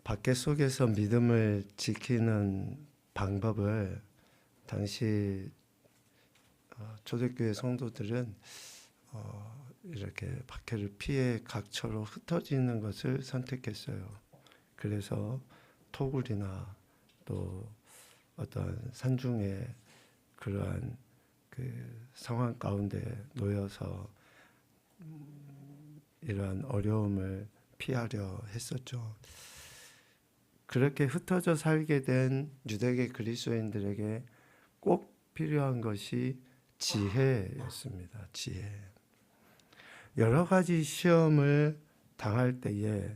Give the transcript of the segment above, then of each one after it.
박해 속에서 믿음을 지키는 방법을 당시 초대교회 성도들은 이렇게 박해를 피해 각처로 흩어지는 것을 선택했어요. 그래서 토굴이나 또 어떤 산중에 그러한 그 상황 가운데 놓여서 이러한 어려움을 피하려 했었죠. 그렇게 흩어져 살게 된 유대계 그리스도인들에게 꼭 필요한 것이 지혜였습니다. 지혜. 여러 가지 시험을 당할 때에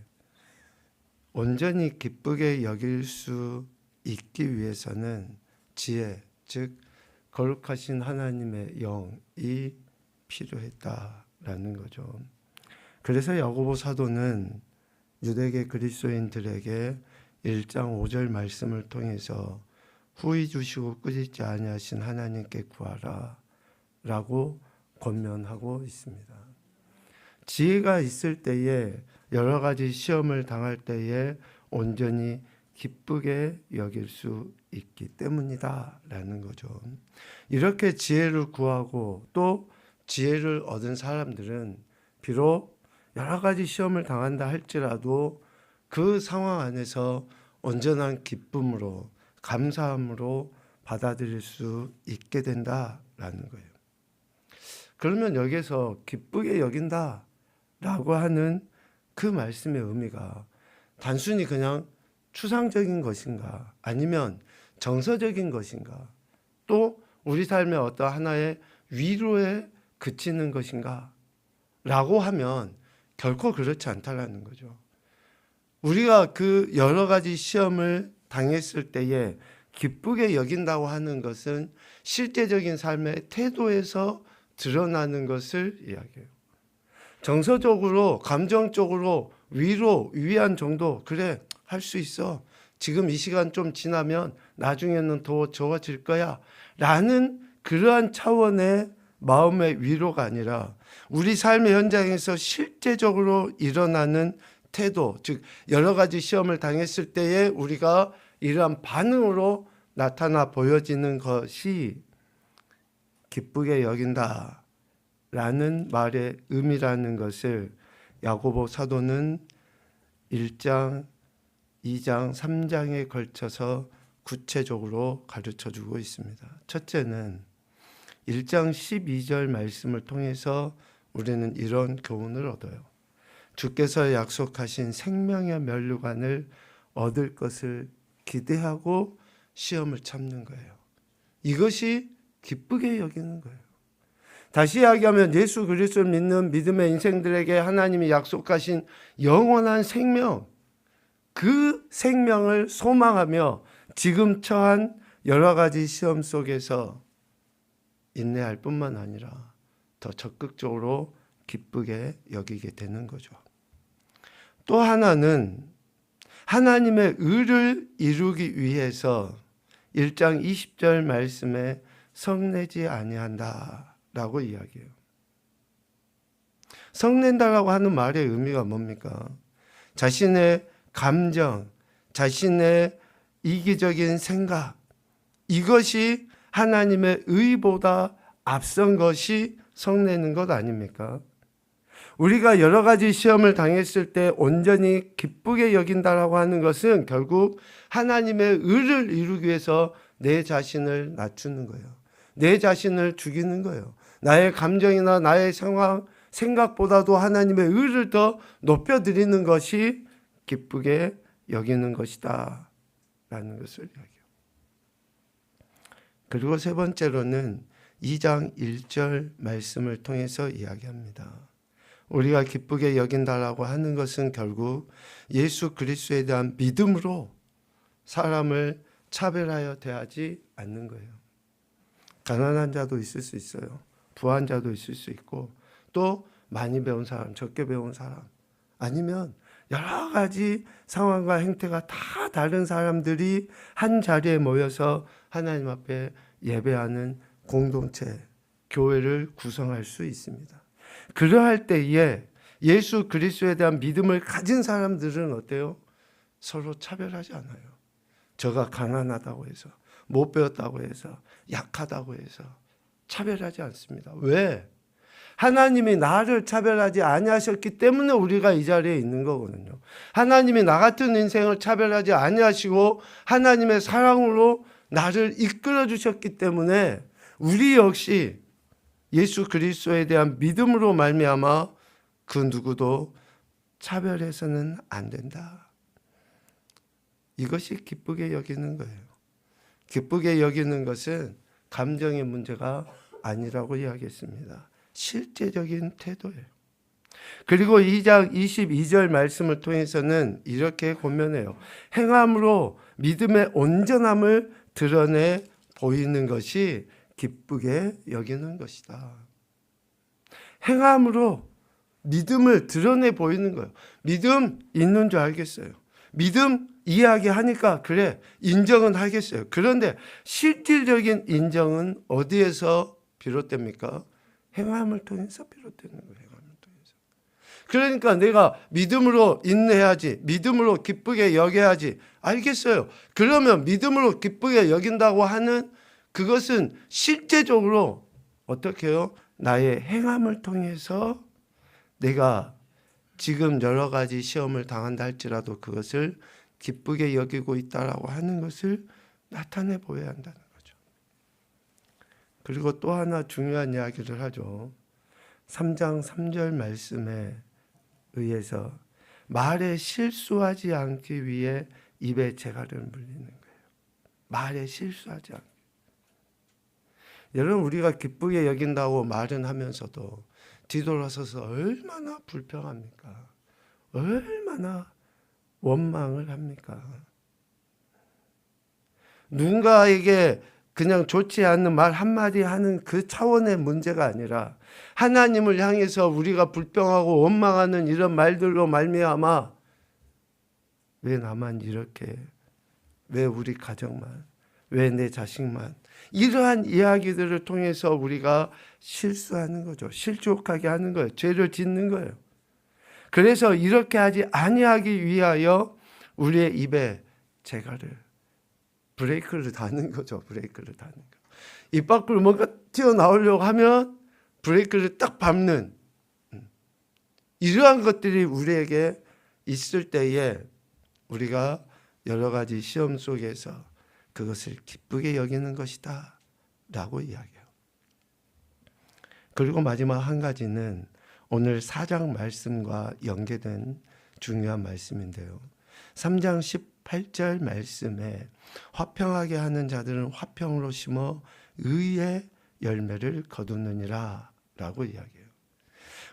온전히 기쁘게 여길 수 있기 위해서는 지혜, 즉 거룩하신 하나님의 영이 필요했다라는 거죠. 그래서 야고보 사도는 유대계 그리스도인들에게 1장 5절 말씀을 통해서 후히 주시고 꾸짖지 아니하신 하나님께 구하라 라고 권면하고 있습니다. 지혜가 있을 때에 여러 가지 시험을 당할 때에 온전히 기쁘게 여길 수 있기 때문이다 라는 거죠. 이렇게 지혜를 구하고 또 지혜를 얻은 사람들은 비록 여러 가지 시험을 당한다 할지라도 그 상황 안에서 온전한 기쁨으로 감사함으로 받아들일 수 있게 된다라는 거예요. 그러면 여기서 기쁘게 여긴다라고 하는 그 말씀의 의미가 단순히 그냥 추상적인 것인가 아니면 정서적인 것인가 또 우리 삶의 어떤 하나의 위로에 그치는 것인가 라고 하면 결코 그렇지 않다라는 거죠. 우리가 그 여러 가지 시험을 당했을 때에 기쁘게 여긴다고 하는 것은 실제적인 삶의 태도에서 드러나는 것을 이야기해요. 정서적으로, 감정적으로 위로, 위안 정도, 그래, 할 수 있어. 지금 이 시간 좀 지나면 나중에는 더 좋아질 거야. 라는 그러한 차원의 마음의 위로가 아니라 우리 삶의 현장에서 실제적으로 일어나는 태도, 즉 여러 가지 시험을 당했을 때에 우리가 이러한 반응으로 나타나 보여지는 것이 기쁘게 여긴다 라는 말의 의미라는 것을 야고보 사도는 1장, 2장, 3장에 걸쳐서 구체적으로 가르쳐주고 있습니다. 첫째는 1장 12절 말씀을 통해서 우리는 이런 교훈을 얻어요. 주께서 약속하신 생명의 면류관을 얻을 것을 기대하고 시험을 참는 거예요. 이것이 기쁘게 여기는 거예요. 다시 이야기하면 예수 그리스도를 믿는 믿음의 인생들에게 하나님이 약속하신 영원한 생명, 그 생명을 소망하며 지금 처한 여러 가지 시험 속에서 인내할 뿐만 아니라 더 적극적으로 기쁘게 여기게 되는 거죠. 또 하나는 하나님의 의를 이루기 위해서 1장 20절 말씀에 성내지 아니한다라고 이야기해요. 성낸다라고 하는 말의 의미가 뭡니까? 자신의 감정, 자신의 이기적인 생각, 이것이 하나님의 의보다 앞선 것이 성내는 것 아닙니까? 우리가 여러 가지 시험을 당했을 때 온전히 기쁘게 여긴다라고 하는 것은 결국 하나님의 의를 이루기 위해서 내 자신을 낮추는 거예요. 내 자신을 죽이는 거예요. 나의 감정이나 나의 상황, 생각보다도 하나님의 의를 더 높여드리는 것이 기쁘게 여기는 것이다 라는 것을 이야기해요. 그리고 세 번째로는 2장 1절 말씀을 통해서 이야기합니다. 우리가 기쁘게 여긴다라고 하는 것은 결국 예수 그리스도에 대한 믿음으로 사람을 차별하여 대하지 않는 거예요. 가난한 자도 있을 수 있어요. 부한 자도 있을 수 있고 또 많이 배운 사람, 적게 배운 사람 아니면 여러 가지 상황과 행태가 다 다른 사람들이 한 자리에 모여서 하나님 앞에 예배하는 공동체, 교회를 구성할 수 있습니다. 그러할 때에 예수 그리스도에 대한 믿음을 가진 사람들은 어때요? 서로 차별하지 않아요. 저가 가난하다고 해서, 못 배웠다고 해서, 약하다고 해서 차별하지 않습니다. 왜? 하나님이 나를 차별하지 아니하셨기 때문에 우리가 이 자리에 있는 거거든요. 하나님이 나 같은 인생을 차별하지 아니하시고 하나님의 사랑으로 나를 이끌어 주셨기 때문에 우리 역시 예수 그리스도에 대한 믿음으로 말미암아 그 누구도 차별해서는 안 된다. 이것이 기쁘게 여기는 거예요. 기쁘게 여기는 것은 감정의 문제가 아니라고 이야기했습니다. 실제적인 태도예요. 그리고 2장 22절 말씀을 통해서는 이렇게 권면해요. 행함으로 믿음의 온전함을 드러내 보이는 것이 기쁘게 여기는 것이다. 행함으로 믿음을 드러내 보이는 거예요. 믿음 있는 줄 알겠어요. 믿음 이야기하니까 그래 인정은 하겠어요. 그런데 실질적인 인정은 어디에서 비롯됩니까? 행함을 통해서 비롯되는 거예요. 행함을 통해서. 그러니까 내가 믿음으로 인내해야지, 믿음으로 기쁘게 여겨야지. 알겠어요. 그러면 믿음으로 기쁘게 여긴다고 하는 그것은 실제적으로 어떻게 해요? 나의 행함을 통해서 내가 지금 여러 가지 시험을 당한다 할지라도 그것을 기쁘게 여기고 있다라고 하는 것을 나타내 보여야 한다는 거죠. 그리고 또 하나 중요한 이야기를 하죠. 3장 3절 말씀에 의해서 말에 실수하지 않기 위해 입에 재갈을 물리는 거예요. 말에 실수하지 않기. 여러분 우리가 기쁘게 여긴다고 말은 하면서도 뒤돌아서서 얼마나 불평합니까? 얼마나 원망을 합니까? 누군가에게 그냥 좋지 않는 말 한마디 하는 그 차원의 문제가 아니라 하나님을 향해서 우리가 불평하고 원망하는 이런 말들로 말미암아 왜 나만 이렇게, 왜 우리 가정만, 왜 내 자식만, 이러한 이야기들을 통해서 우리가 실수하는 거죠. 실족하게 하는 거예요. 죄를 짓는 거예요. 그래서 이렇게 하지 아니하기 위하여 우리의 입에 재갈을, 브레이크를 다는 거죠. 브레이크를 다는 거. 입 밖으로 뭔가 튀어나오려고 하면 브레이크를 딱 밟는 이러한 것들이 우리에게 있을 때에 우리가 여러 가지 시험 속에서 그것을 기쁘게 여기는 것이다 라고 이야기해요. 그리고 마지막 한 가지는 오늘 4장 말씀과 연계된 중요한 말씀인데요. 3장 18절 말씀에 화평하게 하는 자들은 화평으로 심어 의의 열매를 거두느니라 라고 이야기해요.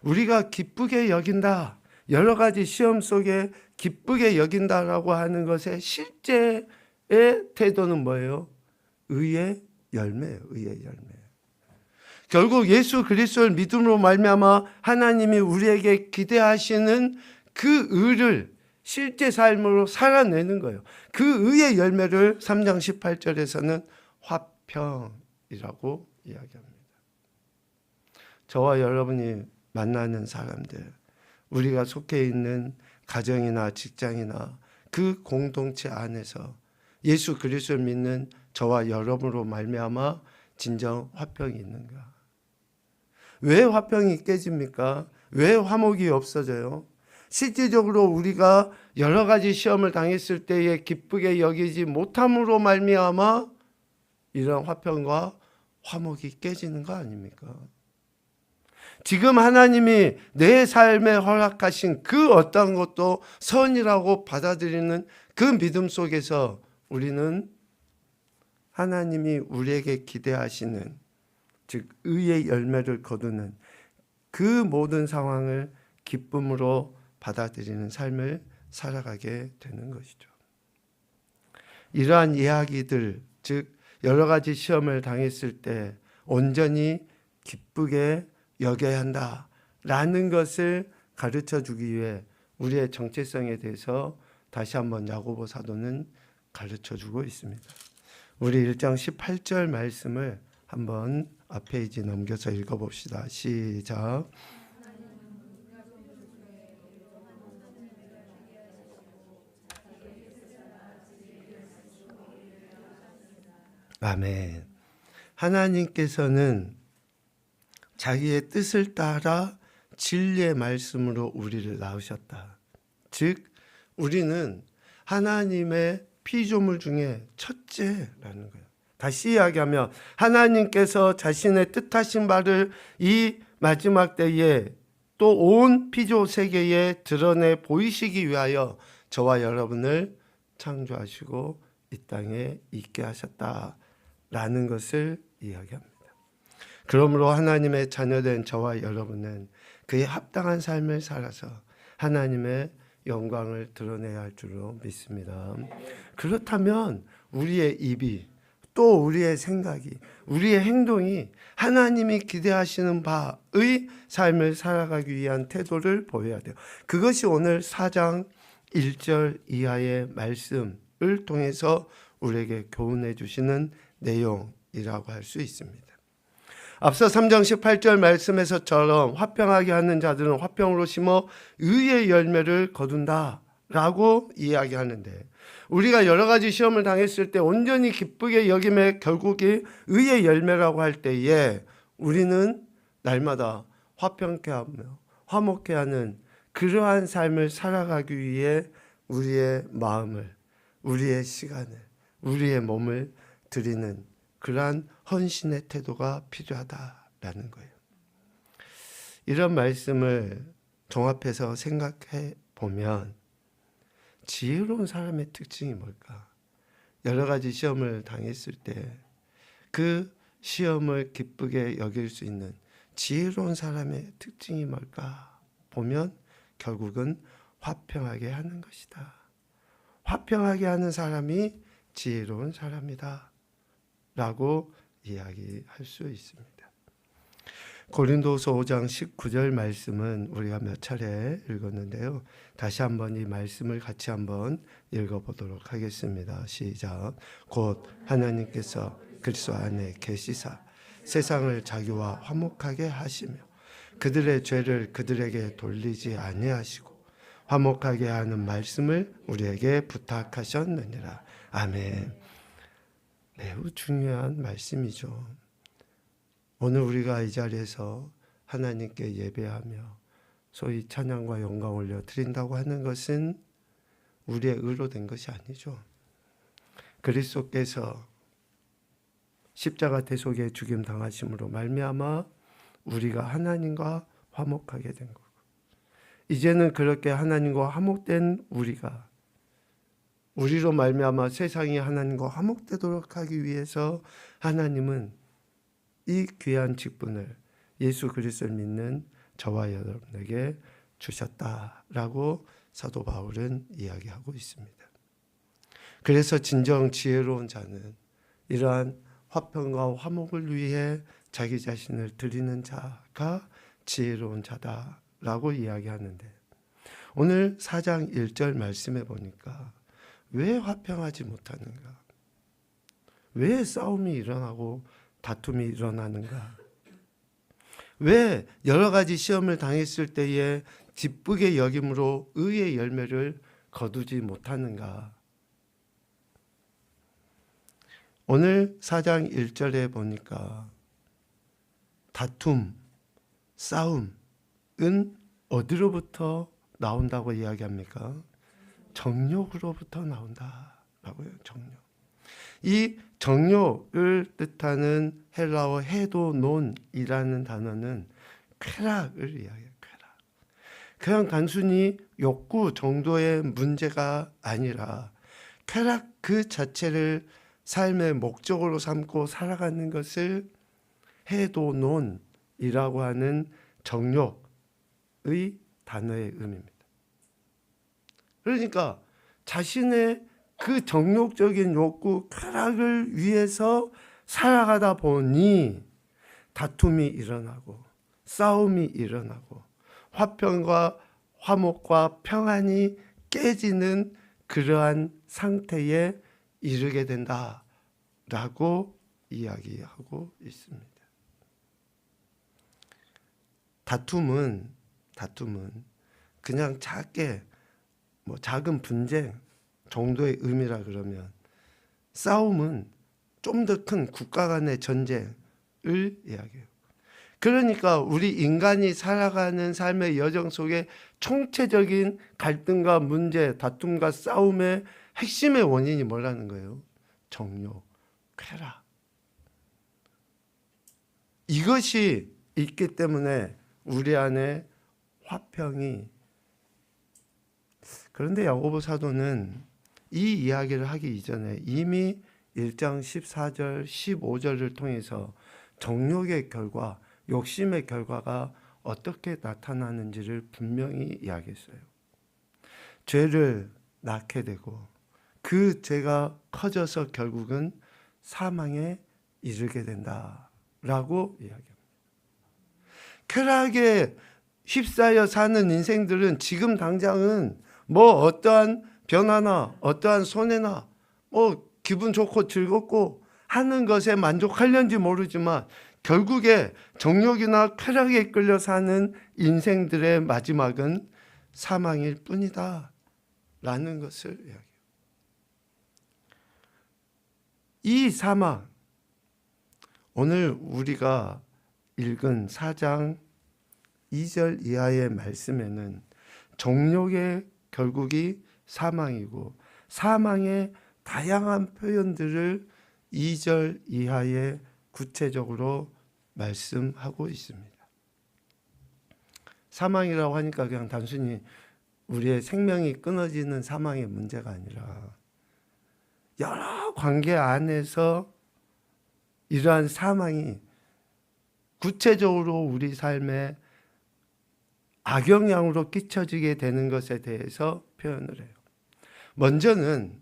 우리가 기쁘게 여긴다, 여러 가지 시험 속에 기쁘게 여긴다라고 하는 것의 실제의 태도는 뭐예요? 의의 열매예요. 의의 열매. 결국 예수 그리스도를 믿음으로 말미암아 하나님이 우리에게 기대하시는 그 의를 실제 삶으로 살아내는 거예요. 그 의의 열매를 3장 18절에서는 화평이라고 이야기합니다. 저와 여러분이 만나는 사람들, 우리가 속해 있는 가정이나 직장이나 그 공동체 안에서 예수 그리스도를 믿는 저와 여러분으로 말미암아 진정 화평이 있는가? 왜 화평이 깨집니까? 왜 화목이 없어져요? 실질적으로 우리가 여러 가지 시험을 당했을 때에 기쁘게 여기지 못함으로 말미암아 이런 화평과 화목이 깨지는 거 아닙니까? 지금 하나님이 내 삶에 허락하신 그 어떤 것도 선이라고 받아들이는 그 믿음 속에서 우리는 하나님이 우리에게 기대하시는, 즉 의의 열매를 거두는 그 모든 상황을 기쁨으로 받아들이는 삶을 살아가게 되는 것이죠. 이러한 이야기들, 즉 여러 가지 시험을 당했을 때 온전히 기쁘게 여겨야 한다라는 것을 가르쳐 주기 위해 우리의 정체성에 대해서 다시 한번 야고보 사도는 가르쳐 주고 있습니다. 우리 1장 18절 말씀을 한번 앞페이지 넘겨서 읽어봅시다. 시작. 아멘. 하나님께서는 자기의 뜻을 따라 진리의 말씀으로 우리를 낳으셨다. 즉 우리는 하나님의 피조물 중에 첫째라는 거예요. 다시 이야기하면 하나님께서 자신의 뜻하신 바를 이 마지막 때에 또 온 피조 세계에 드러내 보이시기 위하여 저와 여러분을 창조하시고 이 땅에 있게 하셨다라는 것을 이야기합니다. 그러므로 하나님의 자녀된 저와 여러분은 그에 합당한 삶을 살아서 하나님의 영광을 드러내야 할 줄로 믿습니다. 그렇다면 우리의 입이 또 우리의 생각이 우리의 행동이 하나님이 기대하시는 바의 삶을 살아가기 위한 태도를 보여야 돼요. 그것이 오늘 4장 1절 이하의 말씀을 통해서 우리에게 교훈해 주시는 내용이라고 할 수 있습니다. 앞서 3장 18절 말씀에서처럼 화평하게 하는 자들은 화평으로 심어 의의 열매를 거둔다 라고 이야기하는데, 우리가 여러 가지 시험을 당했을 때 온전히 기쁘게 여김에 결국이 의의 열매라고 할 때에 우리는 날마다 화평케 하며 화목케 하는 그러한 삶을 살아가기 위해 우리의 마음을, 우리의 시간을, 우리의 몸을 드리는 그러한 헌신의 태도가 필요하다라는 거예요. 이런 말씀을 종합해서 생각해 보면 지혜로운 사람의 특징이 뭘까? 여러 가지 시험을 당했을 때 그 시험을 기쁘게 여길 수 있는 지혜로운 사람의 특징이 뭘까? 보면 결국은 화평하게 하는 것이다. 화평하게 하는 사람이 지혜로운 사람이다 라고 이야기할 수 있습니다. 고린도서 5장 19절 말씀은 우리가 몇 차례 읽었는데요. 다시 한번 이 말씀을 같이 한번 읽어보도록 하겠습니다. 시작. 곧 하나님께서 그리스도 안에 계시사 세상을 자기와 화목하게 하시며 그들의 죄를 그들에게 돌리지 아니하시고 화목하게 하는 말씀을 우리에게 부탁하셨느니라. 아멘. 매우 중요한 말씀이죠. 오늘 우리가 이 자리에서 하나님께 예배하며 소위 찬양과 영광 올려 드린다고 하는 것은 우리의 의로 된 것이 아니죠. 그리스도께서 십자가 대속에 죽임 당하심으로 말미암아 우리가 하나님과 화목하게 된 거고, 이제는 그렇게 하나님과 화목된 우리로 말미암아 세상이 하나님과 화목되도록 하기 위해서 하나님은 이 귀한 직분을 예수 그리스도를 믿는 저와 여러분에게 주셨다라고 사도 바울은 이야기하고 있습니다. 그래서 진정 지혜로운 자는 이러한 화평과 화목을 위해 자기 자신을 드리는 자가 지혜로운 자다라고 이야기하는데, 오늘 4장 1절 말씀에 보니까 왜 화평하지 못하는가? 왜 싸움이 일어나고 다툼이 일어나는가? 왜 여러 가지 시험을 당했을 때에 기쁘게 여김으로 의의 열매를 거두지 못하는가? 오늘 4장 1절에 보니까 다툼, 싸움은 어디로부터 나온다고 이야기합니까? 정욕으로부터 나온다라고요. 정욕. 이 정욕을 뜻하는 헬라어 헤도논이라는 단어는 쾌락을 이야기해요. 쾌락. 그냥 단순히 욕구 정도의 문제가 아니라 쾌락 그 자체를 삶의 목적으로 삼고 살아가는 것을 헤도논이라고 하는 정욕의 단어의 의미입니다. 그러니까 자신의 그 정욕적인 욕구, 쾌락을 위해서 살아가다 보니 다툼이 일어나고 싸움이 일어나고 화평과 화목과 평안이 깨지는 그러한 상태에 이르게 된다라고 이야기하고 있습니다. 다툼은 그냥 작은 분쟁 정도의 의미라 그러면, 싸움은 좀 더 큰 국가 간의 전쟁을 이야기해요. 그러니까 우리 인간이 살아가는 삶의 여정 속에 총체적인 갈등과 문제, 다툼과 싸움의 핵심의 원인이 뭐라는 거예요? 정욕, 쾌락. 이것이 있기 때문에 우리 안에 화평이. 그런데 야고보 사도는 이 이야기를 하기 이전에 이미 1장 14절, 15절을 통해서 정욕의 결과, 욕심의 결과가 어떻게 나타나는지를 분명히 이야기했어요. 죄를 낳게 되고 그 죄가 커져서 결국은 사망에 이르게 된다라고 이야기합니다. 쾌락에 휩싸여 사는 인생들은 지금 당장은 뭐 어떠한 변화나 어떠한 손해나 뭐 기분 좋고 즐겁고 하는 것에 만족하려는지 모르지만 결국에 정욕이나 쾌락에 끌려 사는 인생들의 마지막은 사망일 뿐이다 라는 것을 이야기해요. 이 사망, 오늘 우리가 읽은 4장 2절 이하의 말씀에는 정욕의 결국이 사망이고 사망의 다양한 표현들을 2절 이하에 구체적으로 말씀하고 있습니다. 사망이라고 하니까 그냥 단순히 우리의 생명이 끊어지는 사망의 문제가 아니라 여러 관계 안에서 이러한 사망이 구체적으로 우리 삶에 악영향으로 끼쳐지게 되는 것에 대해서 표현을 해요. 먼저는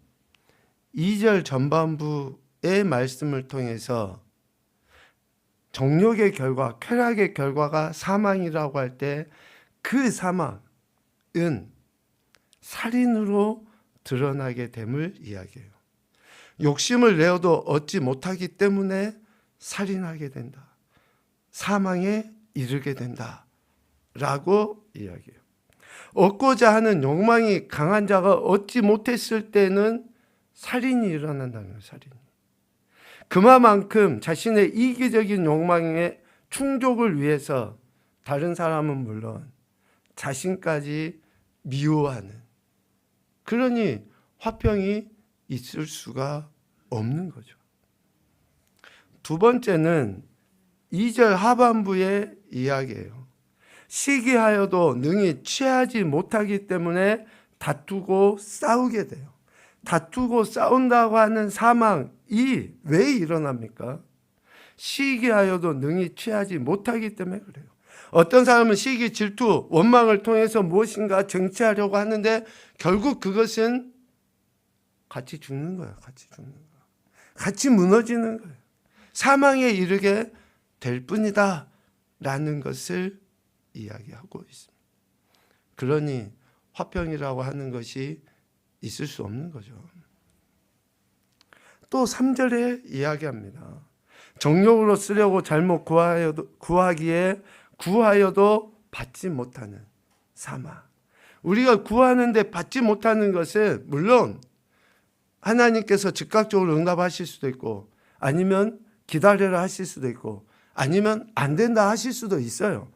2절 전반부의 말씀을 통해서 정욕의 결과, 쾌락의 결과가 사망이라고 할 때 그 사망은 살인으로 드러나게 됨을 이야기해요. 욕심을 내어도 얻지 못하기 때문에 살인하게 된다. 사망에 이르게 된다. 라고 이야기해요. 얻고자 하는 욕망이 강한 자가 얻지 못했을 때는 살인이 일어난다는 거예요. 살인이. 그만큼 자신의 이기적인 욕망의 충족을 위해서 다른 사람은 물론 자신까지 미워하는, 그러니 화평이 있을 수가 없는 거죠. 두 번째는 2절 하반부의 이야기예요. 시기하여도 능히 취하지 못하기 때문에 다투고 싸우게 돼요. 다투고 싸운다고 하는 사망이 왜 일어납니까? 시기하여도 능히 취하지 못하기 때문에 그래요. 어떤 사람은 시기, 질투, 원망을 통해서 무엇인가 쟁취하려고 하는데 결국 그것은 같이 죽는 거예요. 같이 죽는 거예요. 같이 무너지는 거예요. 사망에 이르게 될 뿐이다 라는 것을 이야기하고 있습니다. 그러니 화평이라고 하는 것이 있을 수 없는 거죠. 또 3절에 이야기합니다. 정욕으로 쓰려고 잘못 구하기에 구하여도 받지 못하는 사망. 우리가 구하는데 받지 못하는 것은 물론 하나님께서 즉각적으로 응답하실 수도 있고 아니면 기다려라 하실 수도 있고 아니면 안 된다 하실 수도 있어요.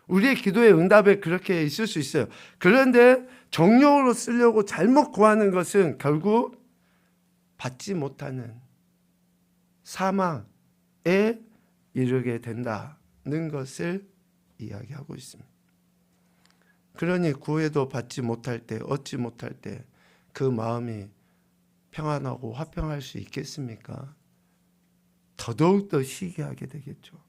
우리의 기도의 응답에 그렇게 있을 수 있어요. 그런데 정욕으로 쓰려고 잘못 구하는 것은 결국 받지 못하는 사망에 이르게 된다는 것을 이야기하고 있습니다. 그러니 구해도 받지 못할 때, 얻지 못할 때 그 마음이 평안하고 화평할 수 있겠습니까? 더더욱 시기하게 되겠죠.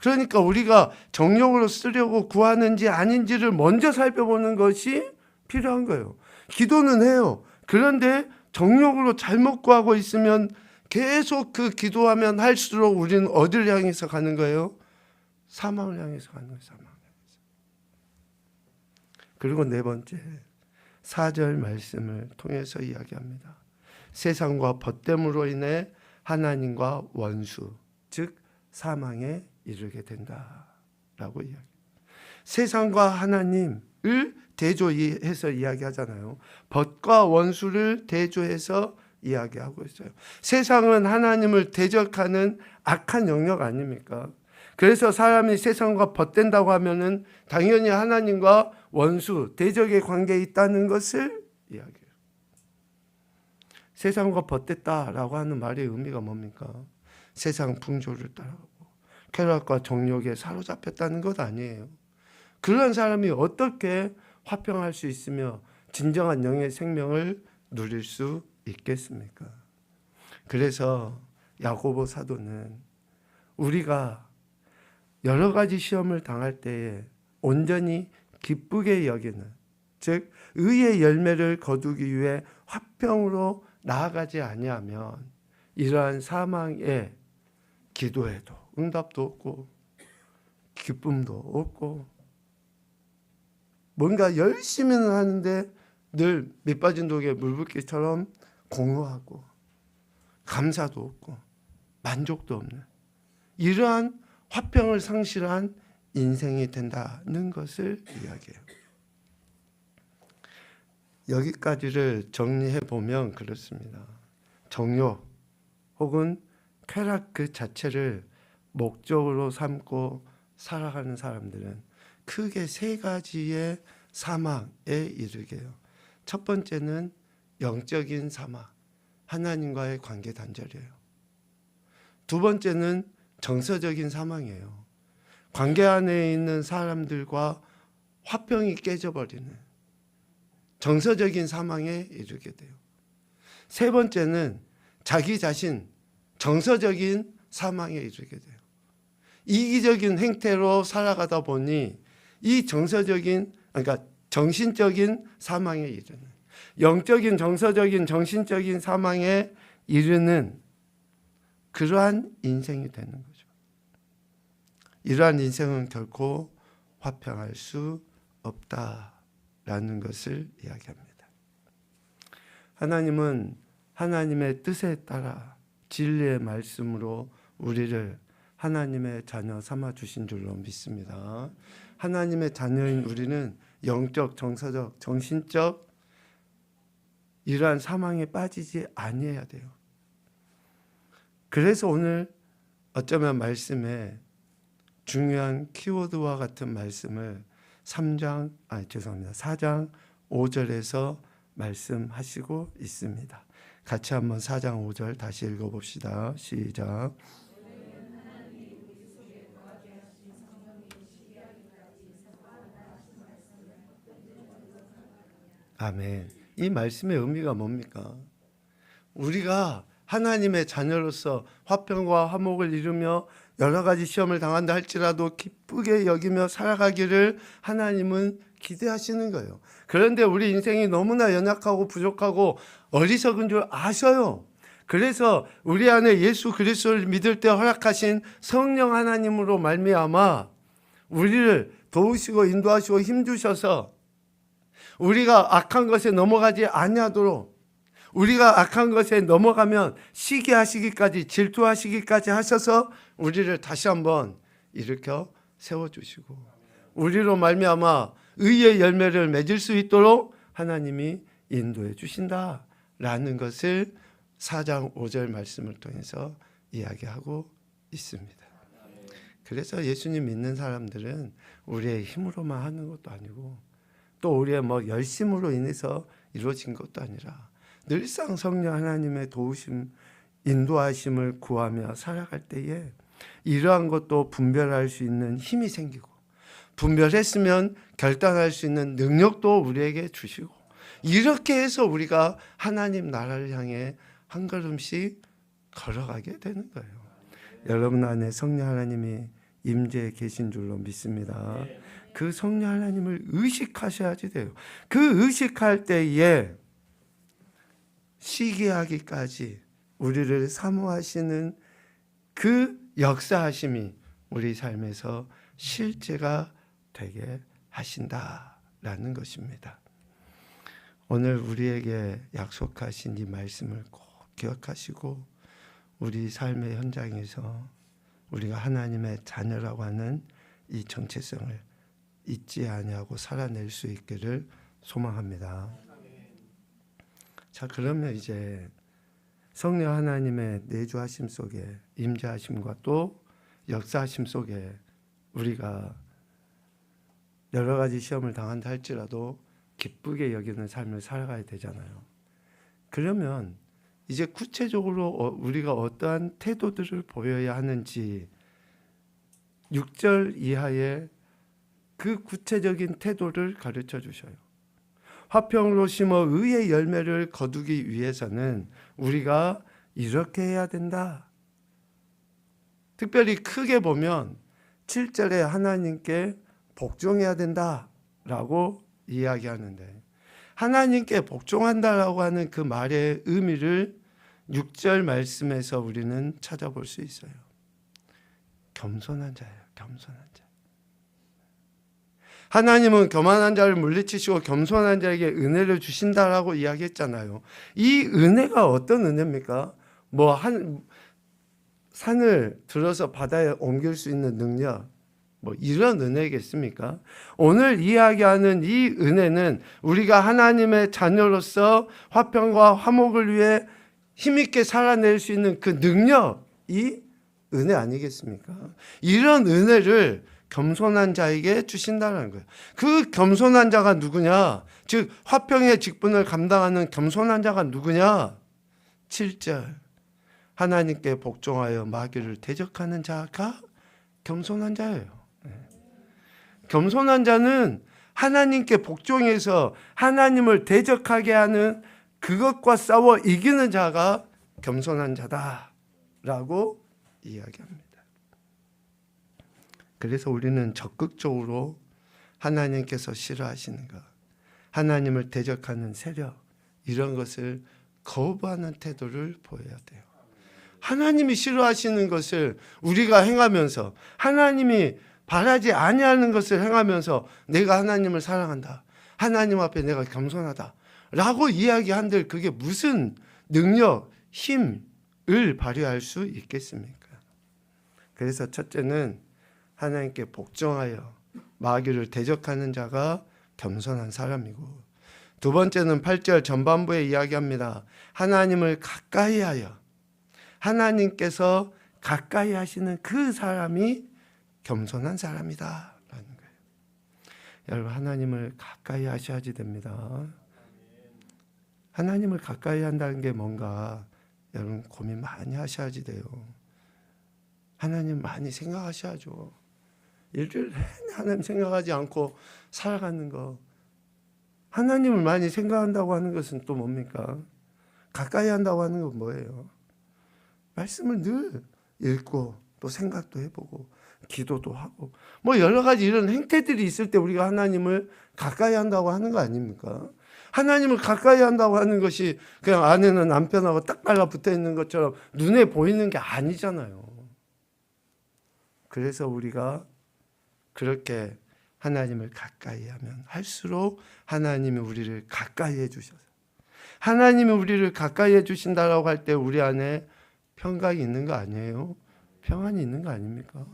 그러니까 우리가 정욕으로 쓰려고 구하는지 아닌지를 먼저 살펴보는 것이 필요한 거예요. 기도는 해요. 그런데 정욕으로 잘못 구하고 있으면 계속 그 기도하면 할수록 우리는 어디를 향해서 가는 거예요? 사망을 향해서 가는 거예요. 사망을 향해서. 그리고 네 번째 4절 말씀을 통해서 이야기합니다. 세상과 벗됨으로 인해 하나님과 원수, 즉 사망에 이르게 된다라고 이야기. 세상과 하나님을 대조해서 이야기하잖아요. 벗과 원수를 대조해서 이야기하고 있어요. 세상은 하나님을 대적하는 악한 영역 아닙니까? 그래서 사람이 세상과 벗된다고 하면은 당연히 하나님과 원수, 대적의 관계에 있다는 것을 이야기해요. 세상과 벗됐다라고 하는 말의 의미가 뭡니까? 세상 풍조를 따라가고 쾌락과 정욕에 사로잡혔다는 것 아니에요. 그런 사람이 어떻게 화평할 수 있으며 진정한 영의 생명을 누릴 수 있겠습니까? 그래서 야고보 사도는 우리가 여러 가지 시험을 당할 때에 온전히 기쁘게 여기는, 즉 의의 열매를 거두기 위해 화평으로 나아가지 아니하면 이러한 사망의 기도에도 응답도 없고 기쁨도 없고 뭔가 열심히는 하는데 늘 밑빠진 독에 물 붓기처럼 공허하고 감사도 없고 만족도 없는 이러한 화평을 상실한 인생이 된다는 것을 이야기해요. 여기까지를 정리해 보면 그렇습니다. 정욕 혹은 쾌락 그 자체를 목적으로 삼고 살아가는 사람들은 크게 세 가지의 사망에 이르게 해요. 첫 번째는 영적인 사망, 하나님과의 관계 단절이에요. 두 번째는 정서적인 사망이에요. 관계 안에 있는 사람들과 화평이 깨져버리는 정서적인 사망에 이르게 돼요. 세 번째는 자기 자신 정서적인 사망에 이르게 돼요. 이기적인 행태로 살아가다 보니 이 그러니까 정신적인 사망에 이르는, 영적인, 정서적인, 정신적인 사망에 이르는 그러한 인생이 되는 거죠. 이러한 인생은 결코 화평할 수 없다라는 것을 이야기합니다. 하나님은 하나님의 뜻에 따라 진리의 말씀으로 우리를 하나님의 자녀 삼아 주신 줄로 믿습니다. 하나님의 자녀인 우리는 영적, 정서적, 정신적 이러한 사망에 빠지지 아니해야 돼요. 그래서 오늘 어쩌면 말씀에 중요한 키워드와 같은 말씀을 4장 5절에서 말씀하시고 있습니다. 같이 한번 4장 5절 다시 읽어봅시다. 시작. 아멘. 이 말씀의 의미가 뭡니까? 우리가 하나님의 자녀로서 화평과 화목을 이루며 여러 가지 시험을 당한다 할지라도 기쁘게 여기며 살아가기를 하나님은 기대하시는 거예요. 그런데 우리 인생이 너무나 연약하고 부족하고 어리석은 줄 아셔요. 그래서 우리 안에 예수 그리스도를 믿을 때 허락하신 성령 하나님으로 말미암아 우리를 도우시고 인도하시고 힘주셔서 우리가 악한 것에 넘어가지 아니하도록, 우리가 악한 것에 넘어가면 시기하시기까지, 질투하시기까지 하셔서 우리를 다시 한번 일으켜 세워주시고 우리로 말미암아 의의 열매를 맺을 수 있도록 하나님이 인도해 주신다라는 것을 4장 5절 말씀을 통해서 이야기하고 있습니다. 그래서 예수님 믿는 사람들은 우리의 힘으로만 하는 것도 아니고 또 우리의 열심으로 인해서 이루어진 것도 아니라 늘상 성령 하나님의 도우심, 인도하심을 구하며 살아갈 때에 이러한 것도 분별할 수 있는 힘이 생기고 분별했으면 결단할 수 있는 능력도 우리에게 주시고 이렇게 해서 우리가 하나님 나라를 향해 한 걸음씩 걸어가게 되는 거예요. 여러분 안에 성령 하나님이 임재해 계신 줄로 믿습니다. 그 성령 하나님을 의식하셔야지 돼요. 그 의식할 때에 시기하기까지 우리를 사모하시는 그 역사하심이 우리 삶에서 실제가 되게 하신다라는 것입니다. 오늘 우리에게 약속하신 이 말씀을 꼭 기억하시고 우리 삶의 현장에서 우리가 하나님의 자녀라고 하는 이 정체성을 잊지 아니하고 살아낼 수 있기를 소망합니다. 자, 그러면 이제 성령 하나님의 내주하심 속에, 임재하심과 또 역사하심 속에 우리가 여러 가지 시험을 당한다 할지라도 기쁘게 여기는 삶을 살아가야 되잖아요. 그러면 이제 구체적으로 우리가 어떠한 태도들을 보여야 하는지 6절 이하의 그 구체적인 태도를 가르쳐 주셔요. 화평으로 심어 의의 열매를 거두기 위해서는 우리가 이렇게 해야 된다. 특별히 크게 보면 7절에 하나님께 복종해야 된다라고 이야기하는데, 하나님께 복종한다라고 하는 그 말의 의미를 6절 말씀에서 우리는 찾아볼 수 있어요. 겸손한 자예요. 겸손한 자. 하나님은 교만한 자를 물리치시고 겸손한 자에게 은혜를 주신다라고 이야기했잖아요. 이 은혜가 어떤 은혜입니까? 산을 들어서 바다에 옮길 수 있는 능력, 이런 은혜겠습니까? 오늘 이야기하는 이 은혜는 우리가 하나님의 자녀로서 화평과 화목을 위해 힘있게 살아낼 수 있는 그 능력이 은혜 아니겠습니까? 이런 은혜를 겸손한 자에게 주신다는 거예요. 그 겸손한 자가 누구냐? 즉 화평의 직분을 감당하는 겸손한 자가 누구냐? 7절 하나님께 복종하여 마귀를 대적하는 자가 겸손한 자예요. 겸손한 자는 하나님께 복종해서 하나님을 대적하게 하는 그것과 싸워 이기는 자가 겸손한 자다라고 이야기합니다. 그래서 우리는 적극적으로 하나님께서 싫어하시는 것, 하나님을 대적하는 세력, 이런 것을 거부하는 태도를 보여야 돼요. 하나님이 싫어하시는 것을 우리가 행하면서, 하나님이 바라지 아니하는 것을 행하면서 내가 하나님을 사랑한다, 하나님 앞에 내가 겸손하다 라고 이야기한들 그게 무슨 능력, 힘을 발휘할 수 있겠습니까? 그래서 첫째는 하나님께 복종하여 마귀를 대적하는 자가 겸손한 사람이고, 두 번째는 8절 전반부에 이야기합니다. 하나님을 가까이하여, 하나님께서 가까이 하시는 그 사람이 겸손한 사람이다 라는 거예요. 여러분, 하나님을 가까이 하셔야지 됩니다. 하나님을 가까이 한다는 게 뭔가 여러분 고민 많이 하셔야지 돼요. 하나님 많이 생각하셔야죠. 일주일 내내 하나님 생각하지 않고 살아가는 거, 하나님을 많이 생각한다고 하는 것은 또 뭡니까? 가까이 한다고 하는 건 뭐예요? 말씀을 늘 읽고 또 생각도 해보고 기도도 하고 여러 가지 이런 행태들이 있을 때 우리가 하나님을 가까이 한다고 하는 거 아닙니까? 하나님을 가까이 한다고 하는 것이 그냥 아내는 남편하고 딱 달라붙어 있는 것처럼 눈에 보이는 게 아니잖아요. 그래서 우리가 그렇게 하나님을 가까이 하면 할수록 하나님이 우리를 가까이 해주셔서, 하나님이 우리를 가까이 해주신다라고 할 때 우리 안에 평강이 있는 거 아니에요? 평안이 있는 거 아닙니까?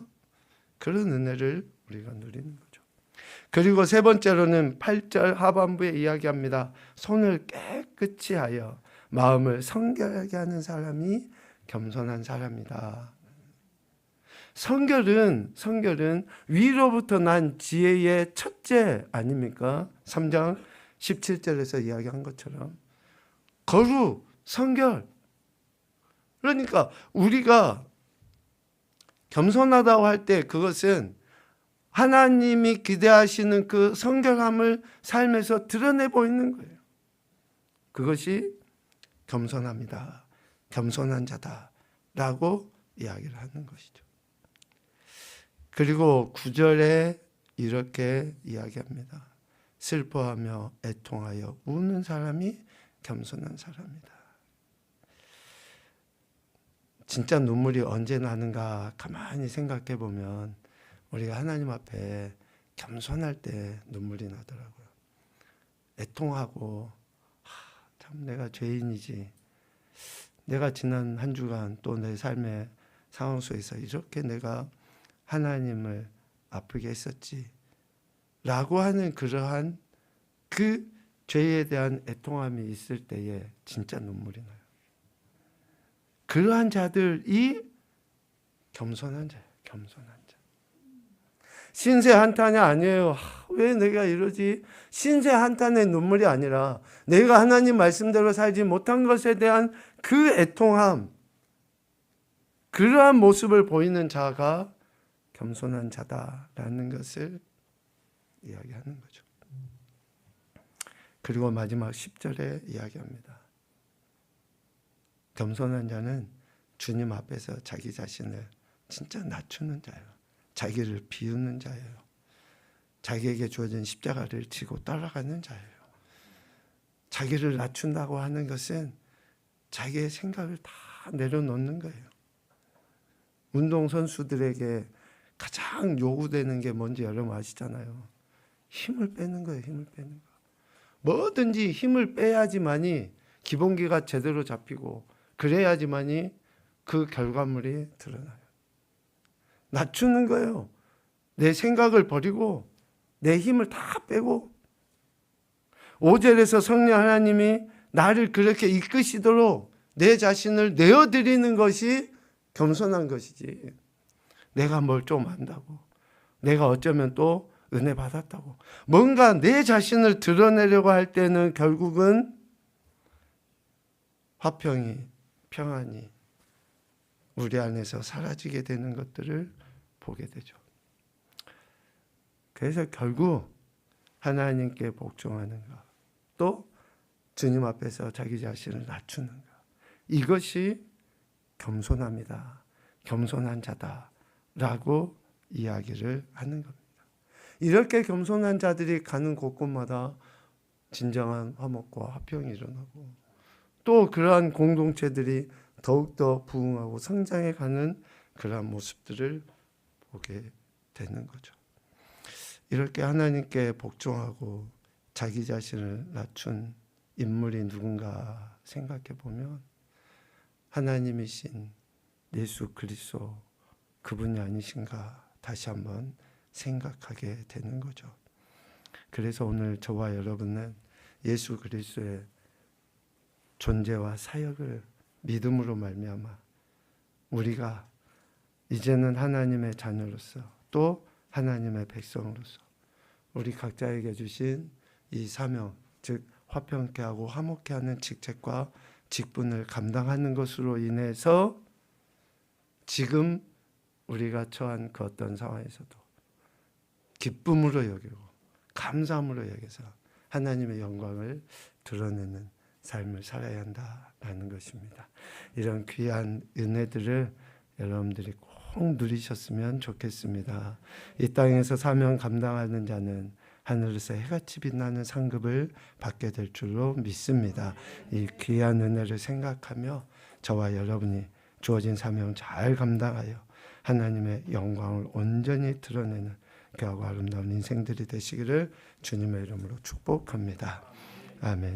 그런 은혜를 우리가 누리는 거죠. 그리고 세 번째로는 8절 하반부에 이야기합니다. 손을 깨끗이 하여 마음을 성결하게 하는 사람이 겸손한 사람이다. 성결은 위로부터 난 지혜의 첫째 아닙니까? 3장 17절에서 이야기한 것처럼 거룩, 성결. 그러니까 우리가 겸손하다고 할 때 그것은 하나님이 기대하시는 그 성결함을 삶에서 드러내 보이는 거예요. 그것이 겸손합니다. 겸손한 자다라고 이야기를 하는 것이죠. 그리고 9절에 이렇게 이야기합니다. 슬퍼하며 애통하여 우는 사람이 겸손한 사람이다. 진짜 눈물이 언제 나는가 가만히 생각해 보면 우리가 하나님 앞에 겸손할 때 눈물이 나더라고요. 애통하고 참 내가 죄인이지, 내가 지난 한 주간 또 내 삶의 상황 속에서 이렇게 내가 하나님을 아프게 했었지 라고 하는 그러한 그 죄에 대한 애통함이 있을 때에 진짜 눈물이 나요. 그러한 자들이 겸손한 자예요. 겸손한 자. 신세 한탄이 아니에요. 왜 내가 이러지? 신세 한탄의 눈물이 아니라 내가 하나님 말씀대로 살지 못한 것에 대한 그 애통함, 그러한 모습을 보이는 자가 겸손한 자다라는 것을 이야기하는 거죠. 그리고 마지막 10절에 이야기합니다. 겸손한 자는 주님 앞에서 자기 자신을 진짜 낮추는 자예요. 자기를 비우는 자예요. 자기에게 주어진 십자가를 지고 따라가는 자예요. 자기를 낮춘다고 하는 것은 자기의 생각을 다 내려놓는 거예요. 운동선수들에게 가장 요구되는 게 뭔지 여러분 아시잖아요. 힘을 빼는 거예요. 힘을 빼는 거. 뭐든지 힘을 빼야지만이 기본기가 제대로 잡히고 그래야지만이 그 결과물이 드러나요. 낮추는 거예요. 내 생각을 버리고 내 힘을 다 빼고 5절에서 성령 하나님이 나를 그렇게 이끄시도록 내 자신을 내어드리는 것이 겸손한 것이지. 내가 뭘 좀 안다고, 내가 어쩌면 또 은혜 받았다고 뭔가 내 자신을 드러내려고 할 때는 결국은 화평이, 평안이 우리 안에서 사라지게 되는 것들을 보게 되죠. 그래서 결국 하나님께 복종하는 것, 또 주님 앞에서 자기 자신을 낮추는 것, 이것이 겸손합니다. 겸손한 자다라고 이야기를 하는 겁니다. 이렇게 겸손한 자들이 가는 곳곳마다 진정한 화목과 화평이 일어나고 또 그러한 공동체들이 더욱더 부흥하고 성장해가는 그러한 모습들을 보게 되는 거죠. 이렇게 하나님께 복종하고 자기 자신을 낮춘 인물이 누군가 생각해 보면 하나님이신 예수 그리스도 그분이 아니신가 다시 한번 생각하게 되는 거죠. 그래서 오늘 저와 여러분은 예수 그리스도의 존재와 사역을 믿음으로 말미암아 우리가 이제는 하나님의 자녀로서 또 하나님의 백성으로서 우리 각자에게 주신 이 사명, 즉 화평케 하고 화목케 하는 직책과 직분을 감당하는 것으로 인해서 지금 우리가 처한 그 어떤 상황에서도 기쁨으로 여기고 감사함으로 여겨서 하나님의 영광을 드러내는 삶을 살아야 한다라는 것입니다. 이런 귀한 은혜들을 여러분들이 꼭 누리셨으면 좋겠습니다. 이 땅에서 사명 감당하는 자는 하늘에서 해같이 빛나는 상급을 받게 될 줄로 믿습니다. 이 귀한 은혜를 생각하며 저와 여러분이 주어진 사명 잘 감당하여 하나님의 영광을 온전히 드러내는 귀하고 아름다운 인생들이 되시기를 주님의 이름으로 축복합니다. 아멘.